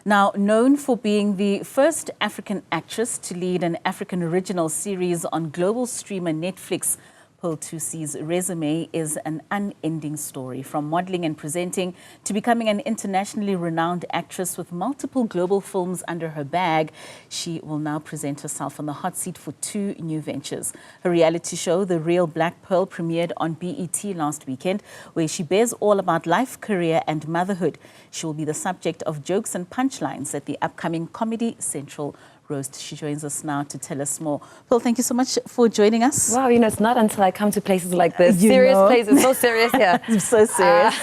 Now, known for being the first African actress to lead an African original series on global streamer Netflix, Pearl Thusi's resume is an unending story. From modeling and presenting to becoming an internationally renowned actress with multiple global films under her bag, she will now present herself on the hot seat for 2 new ventures. Her reality show, The Real Black Pearl, premiered on BET last weekend, where she bears all about life, career and motherhood. She will be the subject of jokes and punchlines at the upcoming Comedy Central roast. She joins us now to tell us more. Pearl, thank you so much for joining us. Wow, you know, it's not until I come to places like this, serious places, so serious, yeah. So serious.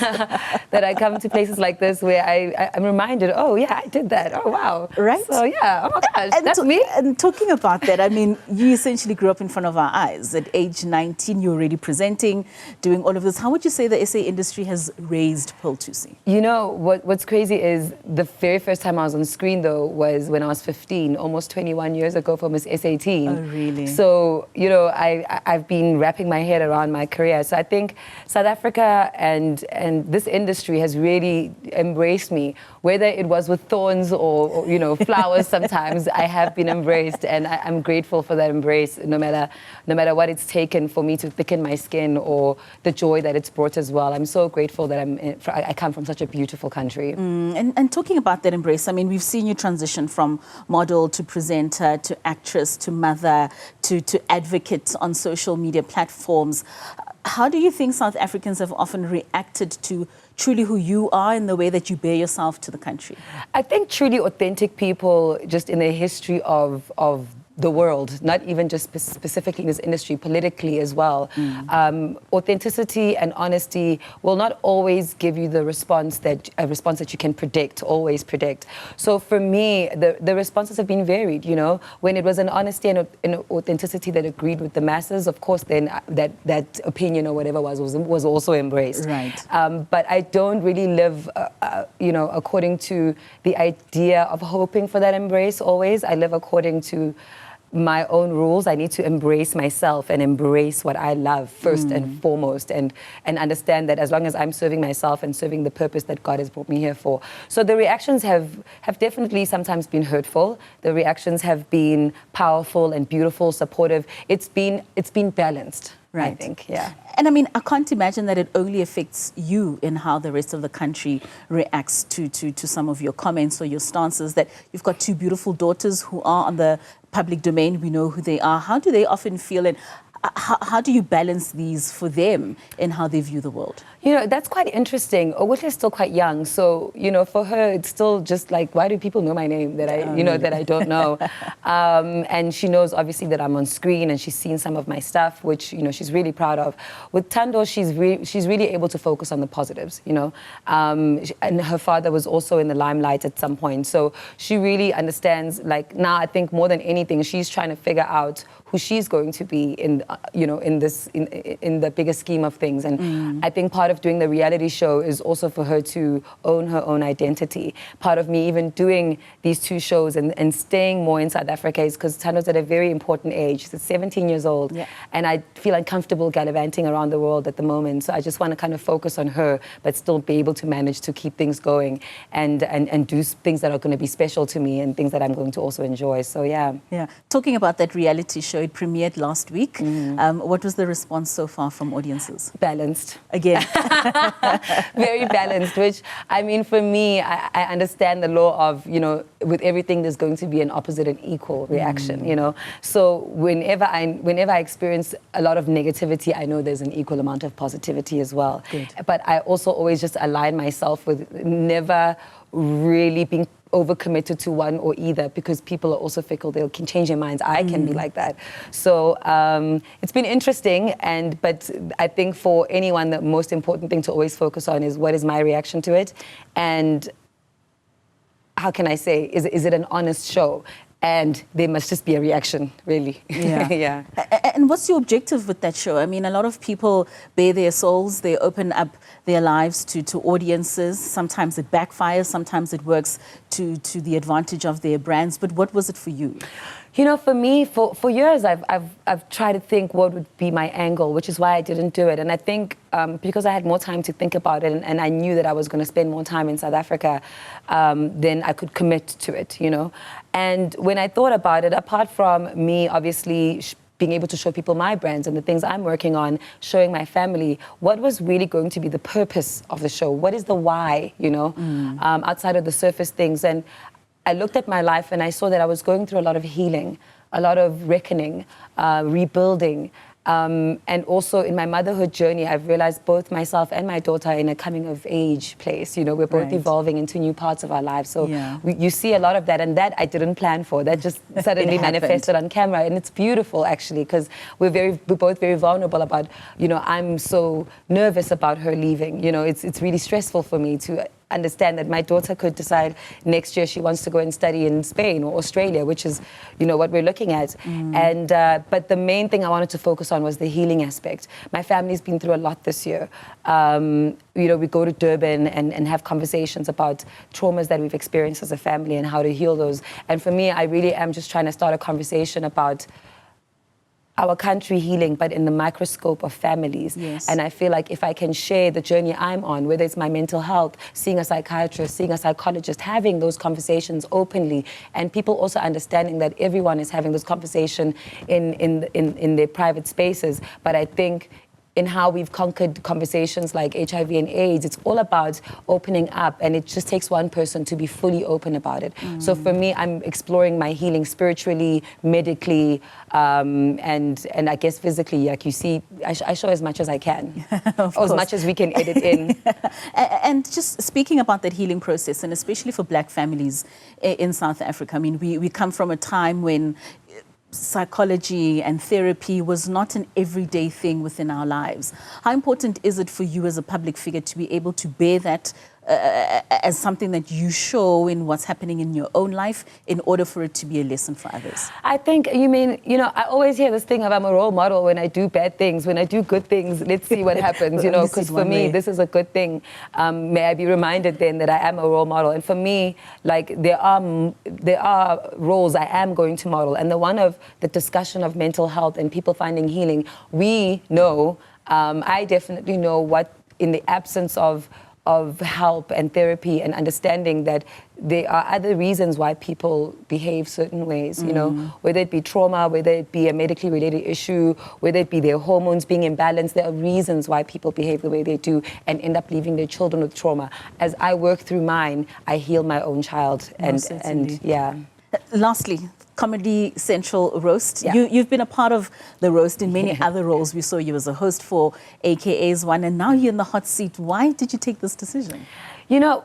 That I come to places like this where I'm reminded, oh yeah, I did that, oh wow. Right. So yeah, oh my gosh, and that's me. And talking about that, I mean, you essentially grew up in front of our eyes. At age 19, you're already presenting, doing all of this. How would you say the SA industry has raised Pearl Thusi? You know, what's crazy is the very first time I was on screen, though, was when I was 15, almost 21 years ago for Miss SA Teen. Oh, really? So, you know, I've been wrapping my head around my career. So I think South Africa and this industry has really embraced me. Whether it was with thorns or you know, flowers sometimes, I have been embraced, and I'm grateful for that embrace, no matter what it's taken for me to thicken my skin or the joy that it's brought as well. I'm so grateful that I come from such a beautiful country. And talking about that embrace, I mean, we've seen you transition from model to presenter to actress to mother to advocate on social media platforms. How do you think South Africans have often reacted to truly who you are in the way that you bear yourself to the country? I think truly authentic people, just in the history of the world, not even just specifically in this industry, politically as well. Authenticity and honesty will not always give you a response that you can always predict. So for me, the responses have been varied, you know. When it was an honesty and an authenticity that agreed with the masses, of course, then that opinion or whatever was also embraced. Right. But I don't really live, you know, according to the idea of hoping for that embrace always. I live according to my own rules. I need to embrace myself and embrace what I love first and foremost, and understand that as long as I'm serving myself and serving the purpose that God has brought me here for. So the reactions have definitely sometimes been hurtful. The reactions have been powerful and beautiful, supportive. It's been balanced. Right. I think, yeah. And I mean, I can't imagine that it only affects you in how the rest of the country reacts to some of your comments or your stances, that you've got 2 beautiful daughters who are on the public domain. We know who they are. How do they often feel, and how do you balance these for them in how they view the world? You know, that's quite interesting. Owuhle is still quite young, so, you know, for her, it's still just like, why do people know my name that that I don't know? And she knows, obviously, that I'm on screen, and she's seen some of my stuff, which, you know, she's really proud of. With Tando, she's really able to focus on the positives, you know. And her father was also in the limelight at some point, so she really understands, like, now I think more than anything, she's trying to figure out who she's going to be in, you know, in the bigger scheme of things. And I think part of doing the reality show is also for her to own her own identity. Part of me even doing these 2 shows and staying more in South Africa is because Tando's at a very important age. She's 17 years old. Yeah. And I feel uncomfortable gallivanting around the world at the moment. So I just want to kind of focus on her, but still be able to manage to keep things going and do things that are going to be special to me and things that I'm going to also enjoy. So yeah. Yeah. Talking about that reality show, it premiered last week. What was the response so far from audiences? Balanced. Again. Very balanced, which, I mean, for me, I understand the law of, you know, with everything there's going to be an opposite and equal reaction, you know. So whenever I experience a lot of negativity, I know there's an equal amount of positivity as well. Good. But I also always just align myself with never really being overcommitted to one or either, because people are also fickle. They can change their minds. I can be like that. So it's been interesting, but I think for anyone, the most important thing to always focus on is what is my reaction to it, and how can I say, is it an honest show? And there must just be a reaction, really. Yeah. Yeah. And what's your objective with that show? I mean, a lot of people bare their souls, they open up their lives to audiences. Sometimes it backfires, sometimes it works to the advantage of their brands. But what was it for you? You know, for me, for years, I've tried to think what would be my angle, which is why I didn't do it. And I think because I had more time to think about it, and I knew that I was going to spend more time in South Africa, then I could commit to it, you know. And when I thought about it, apart from me obviously being able to show people my brands and the things I'm working on, showing my family, what was really going to be the purpose of the show? What is the why, you know, outside of the surface things? And I looked at my life and I saw that I was going through a lot of healing, a lot of reckoning, rebuilding. And also in my motherhood journey, I've realized both myself and my daughter are in a coming of age place. You know, we're both evolving into new parts of our lives. So you see a lot of that, and that I didn't plan for. That just suddenly manifested on camera, and it's beautiful actually, because we're both very vulnerable about, you know, I'm so nervous about her leaving. You know, it's really stressful for me to understand that my daughter could decide next year she wants to go and study in Spain or Australia, which is, you know, what we're looking at. And but the main thing I wanted to focus on was the healing aspect. My family's been through a lot this year. You know, we go to Durban and have conversations about traumas that we've experienced as a family and how to heal those. And for me, I really am just trying to start a conversation about our country healing, but in the microscope of families. And I feel like if I can share the journey I'm on, whether it's my mental health, seeing a psychiatrist, seeing a psychologist, having those conversations openly, and people also understanding that everyone is having this conversation in their private spaces. But I think in how we've conquered conversations like HIV and AIDS, it's all about opening up, and it just takes one person to be fully open about it. So for me, I'm exploring my healing spiritually, medically, and I guess physically. Like you see, I show as much as I can, or as much as we can edit in. And just speaking about that healing process, and especially for Black families in South Africa, I mean, we come from a time when psychology and therapy was not an everyday thing within our lives. How important is it for you as a public figure to be able to bear that as something that you show in what's happening in your own life in order for it to be a lesson for others? I think, you mean, you know, I always hear this thing of I'm a role model when I do bad things. When I do good things, let's see what happens, you know, because for me, this is a good thing. May I be reminded then that I am a role model. And for me, like, there are roles I am going to model. And the one of the discussion of mental health and people finding healing, we know, I definitely know what, in the absence of help and therapy and understanding that there are other reasons why people behave certain ways, you know, whether it be trauma, whether it be a medically related issue, whether it be their hormones being imbalanced, there are reasons why people behave the way they do and end up leaving their children with trauma. As I work through mine, I heal my own child. And yeah. Lastly, Comedy Central Roast. You've been a part of the roast in many other roles. We saw you as a host for AKA's one, and now you're in the hot seat. Why did you take this decision? You know,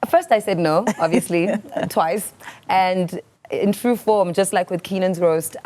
first I said no, obviously, twice. And in true form, just like with Keenan's roast,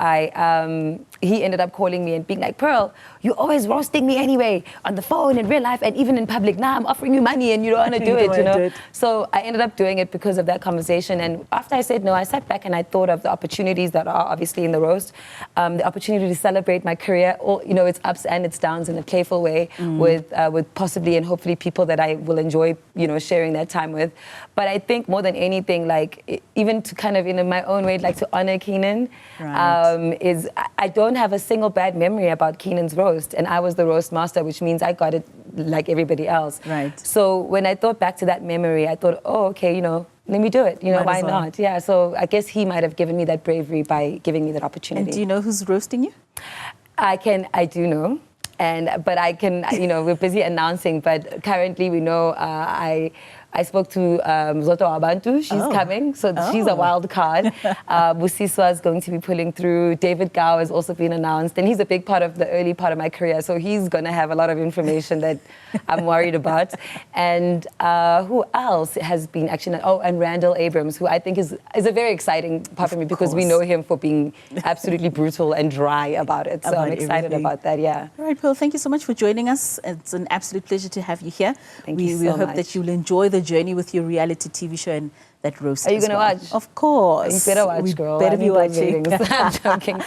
he ended up calling me and being like, Pearl, you're always roasting me anyway, on the phone, in real life, and even in public. Now I'm offering you money and you don't want to do it, you know? So I ended up doing it because of that conversation. And after I said no, I sat back and I thought of the opportunities that are obviously in the roast, the opportunity to celebrate my career, all, you know, its ups and its downs in a playful way with possibly and hopefully people that I will enjoy, you know, sharing that time with. But I think more than anything, like, even to kind of, in my own way, like to honor Keenan, is I don't have a single bad memory about Keenan's roast, and I was the roast master, which means I got it like everybody else. So when I thought back to that memory, I thought, oh, okay, you know, let me do it. You know, why not? Yeah. So I guess he might have given me that bravery by giving me that opportunity. And do you know who's roasting you? I do know. But I can, you know, we're busy announcing, but currently we know I spoke to Zoto Abantu. She's coming, so she's a wild card. Busiswa is going to be pulling through. David Gao has also been announced, and he's a big part of the early part of my career, so he's going to have a lot of information that I'm worried about. And who else has been actually? Oh, and Randall Abrams, who I think is a very exciting part for me because we know him for being absolutely brutal and dry about it. So I'm excited about that, yeah. All right, Pearl, thank you so much for joining us. It's an absolute pleasure to have you here. Thank you so much. We hope that you'll enjoy the journey with your reality TV show and that roast. Are you going to watch? Of course. You better watch, girl. Better be watching. I'm joking.